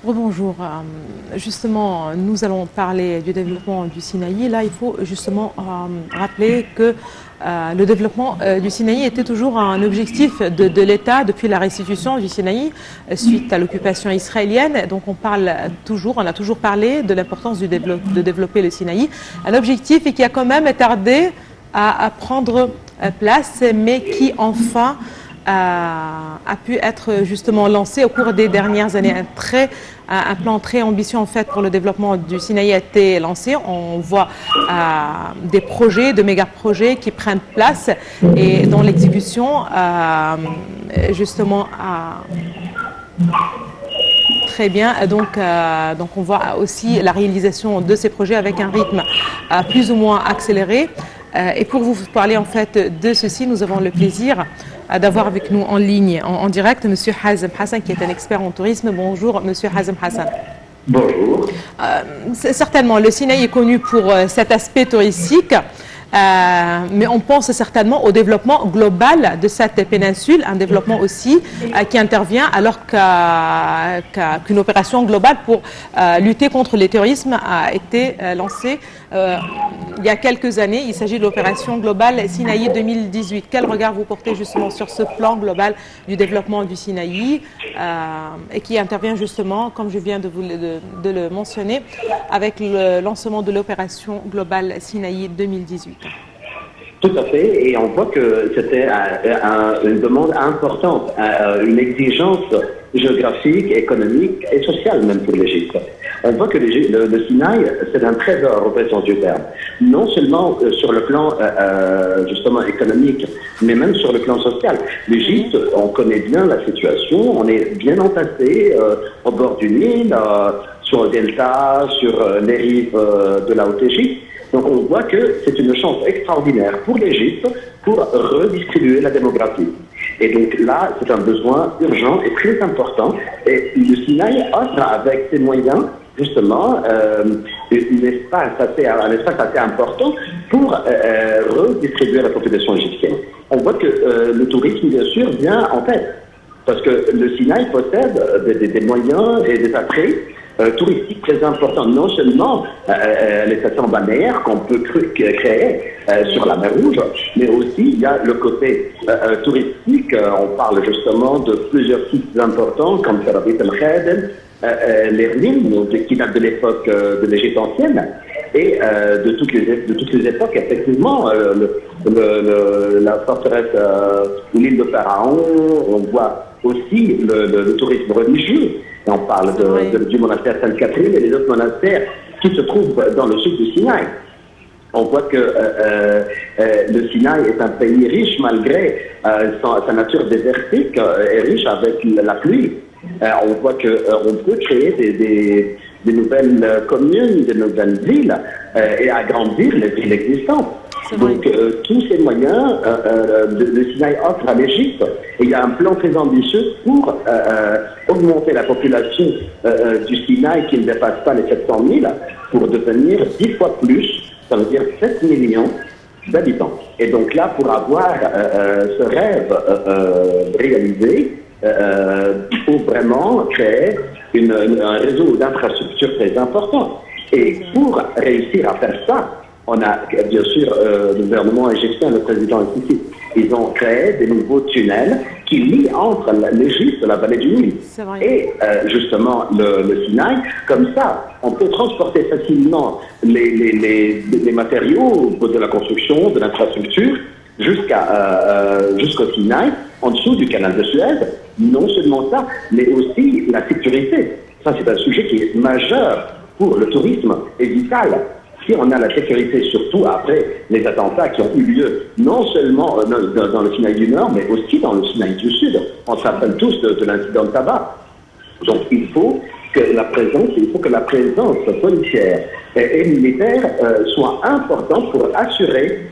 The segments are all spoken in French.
Rebonjour. Justement, nous allons parler du développement du Sinaï. Là, il faut justement rappeler que le développement du Sinaï était toujours un objectif de l'État depuis la restitution du Sinaï suite à l'occupation israélienne. Donc on a toujours parlé de l'importance de développer le Sinaï. Un objectif et qui a quand même tardé à prendre place, mais qui enfin a pu être justement lancé au cours des dernières années. Un plan très ambitieux en fait pour le développement du Sinaï a été lancé. On voit des projets, de méga-projets qui prennent place et dont l'exécution justement très bien. Donc on voit aussi la réalisation de ces projets avec un rythme plus ou moins accéléré. Et pour vous parler en fait de ceci, nous avons le plaisir d'avoir avec nous en ligne, en direct, M. Hazem Hassan, qui est un expert en tourisme. Bonjour, M. Hazem Hassan. Bonjour. Certainement, le Sinaï est connu pour cet aspect touristique. Mais on pense certainement au développement global de cette péninsule, un développement aussi qui intervient alors qu'une opération globale pour lutter contre le terrorisme a été lancée il y a quelques années. Il s'agit de l'opération globale Sinaï 2018. Quel regard vous portez justement sur ce plan global du développement du Sinaï et qui intervient justement, comme je viens de le mentionner, avec le lancement de l'opération globale Sinaï 2018? Tout à fait, et on voit que c'était une demande importante, une exigence géographique, économique et sociale même pour l'Égypte. On voit que le Sinaï, c'est un trésor au vrai sens du terme. Non seulement sur le plan justement économique, mais même sur le plan social. L'Égypte, on connaît bien la situation, on est bien entassé au bord du Nil, sur le delta, sur les rives de la Haute-Égypte. Donc on voit que c'est une chance extraordinaire pour l'Égypte pour redistribuer la démographie. Et donc là, c'est un besoin urgent et très important. Et le Sinaï offre avec ses moyens, justement, un espace assez important pour redistribuer la population égyptienne. On voit que le tourisme, bien sûr, vient en tête. Parce que le Sinaï possède des moyens et des attraits touristiques très importants. Non seulement les stations balnéaires qu'on peut créer sur la mer Rouge, mais aussi il y a le côté touristique. On parle justement de plusieurs sites importants comme Sarabit el-Khadem, l'Ernim, qui date de l'époque de l'Égypte ancienne, et de toutes les époques, effectivement, la forteresse ou l'île de Pharaon, on voit aussi le tourisme religieux. Et on parle du monastère Sainte-Catherine et les autres monastères qui se trouvent dans le sud du Sinaï. On voit que le Sinaï est un pays riche malgré sa nature désertique et riche avec la pluie. On voit qu'on peut créer des nouvelles communes, des nouvelles villes et agrandir les villes existantes. Donc tous ces moyens, le Sinaï offre à l'Égypte, et il y a un plan très ambitieux pour augmenter la population du Sinaï qui ne dépasse pas les 700 000 pour devenir 10 fois plus, ça veut dire 7 millions d'habitants. Et donc là, pour avoir ce rêve réalisé, il faut vraiment créer un réseau d'infrastructures très important. Et pour réussir à faire ça, on a bien sûr le gouvernement égyptien, le président Sisi, ils ont créé des nouveaux tunnels qui lient entre l'Égypte, la vallée du Nil, et justement le Sinaï. Comme ça, on peut transporter facilement les matériaux de la construction, de l'infrastructure, jusqu'au Sinaï, en dessous du canal de Suez. Non seulement ça, mais aussi la sécurité. Ça, c'est un sujet qui est majeur pour le tourisme et vital. Si on a la sécurité, surtout après les attentats qui ont eu lieu, non seulement dans le Sinaï du Nord, mais aussi dans le Sinaï du Sud. On se rappelle tous de l'incident de tabac. Donc il faut que la présence policière et militaire soit importante pour assurer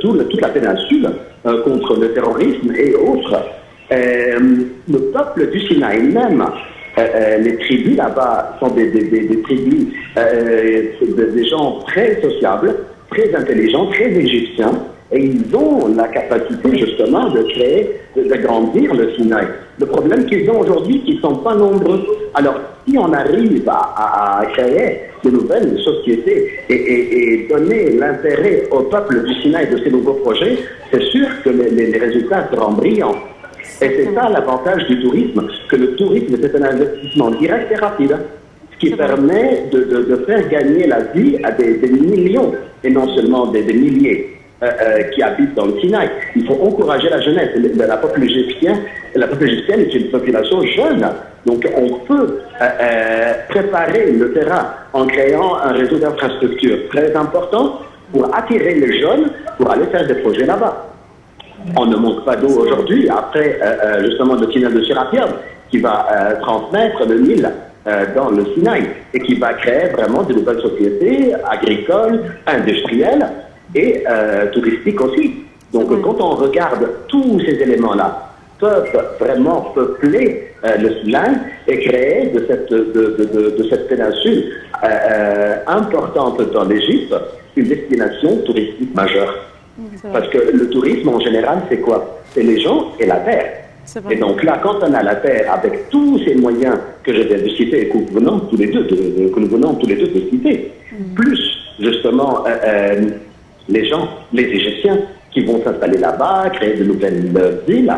toute la péninsule contre le terrorisme et autres. Le peuple du Sinaï même, les tribus là-bas sont des tribus, des gens très sociables, très intelligents, très égyptiens, et ils ont la capacité justement de créer, d'agrandir le Sinaï. Le problème qu'ils ont aujourd'hui, qu'ils ne sont pas nombreux. Alors, si on arrive à créer de nouvelles sociétés et donner l'intérêt au peuple du Sinaï de ces nouveaux projets, c'est sûr que les résultats seront brillants. Et c'est ça l'avantage du tourisme, que le tourisme, c'est un investissement direct et rapide, ce qui permet de faire gagner la vie à des millions, et non seulement des milliers qui habitent dans le Sinaï. Il faut encourager la jeunesse. La peuple égyptien est une population jeune. Donc on peut préparer le terrain en créant un réseau d'infrastructures très important pour attirer les jeunes pour aller faire des projets là-bas. On ne manque pas d'eau aujourd'hui, après justement le tunnel de Sirapiab qui va transmettre le Nil dans le Sinaï et qui va créer vraiment de nouvelles sociétés agricoles, industrielles et touristiques aussi. Donc quand on regarde tous ces éléments-là, peuvent vraiment peupler le Sinaï et créer de cette péninsule importante dans l'Égypte une destination touristique majeure. Parce que le tourisme en général, c'est quoi? C'est les gens et la terre. Et donc là, quand on a la terre avec tous ces moyens que je viens de citer et que nous venons tous les deux de citer, plus justement les gens, les Égyptiens qui vont s'installer là-bas, créer de nouvelles villes,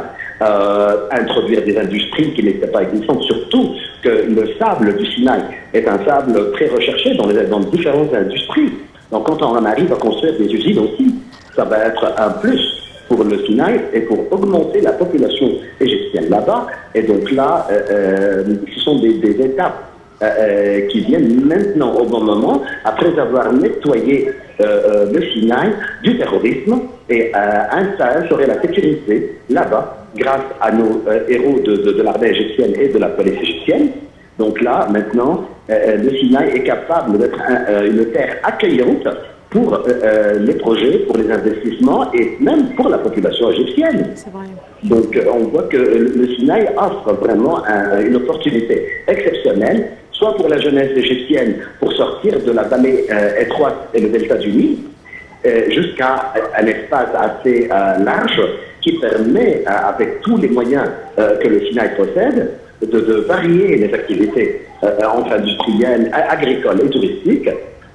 introduire des industries qui n'étaient pas existantes, surtout que le sable du Sinaï est un sable très recherché dans différentes industries. Donc quand on arrive à construire des usines aussi, ça va être un plus pour le Sinaï et pour augmenter la population égyptienne là-bas. Et donc là, ce sont des étapes qui viennent maintenant au bon moment, après avoir nettoyé le Sinaï du terrorisme et instaurer la sécurité là-bas grâce à nos héros de l'armée égyptienne et de la police égyptienne. Donc là, maintenant, le Sinaï est capable d'être une terre accueillante pour les projets, pour les investissements et même pour la population égyptienne. C'est vrai. Donc on voit que le Sinaï offre vraiment une opportunité exceptionnelle, soit pour la jeunesse égyptienne pour sortir de la vallée étroite et le delta du Nil, jusqu'à un espace assez large qui permet, avec tous les moyens que le Sinaï possède, de varier les activités entre industrielles, agricoles et touristiques.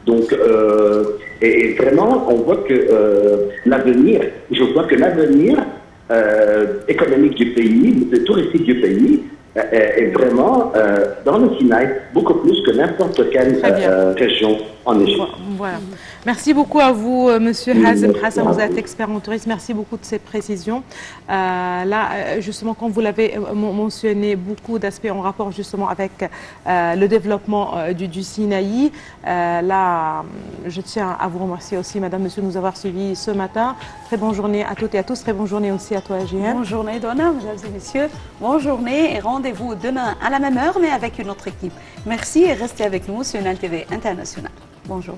Donc, et vraiment, on voit que l'avenir économique du pays, touristique du pays, est vraiment dans le Sinaï, beaucoup plus que n'importe quelle région en Égypte. Voilà. Merci beaucoup à vous, Monsieur Hazem Hassan, vous êtes expert en tourisme. Merci beaucoup de ces précisions. Là, justement, comme vous l'avez mentionné, beaucoup d'aspects en rapport justement avec le développement du Sinaï. Là, je tiens à vous remercier aussi, Madame, Monsieur, de nous avoir suivis ce matin. Très bonne journée à toutes et à tous. Très bonne journée aussi à toi, JM. Bonne journée, Donna, mesdames et messieurs. Bonne journée et rendez-vous demain à la même heure, mais avec une autre équipe. Merci et restez avec nous sur Nile TV International. Bonjour.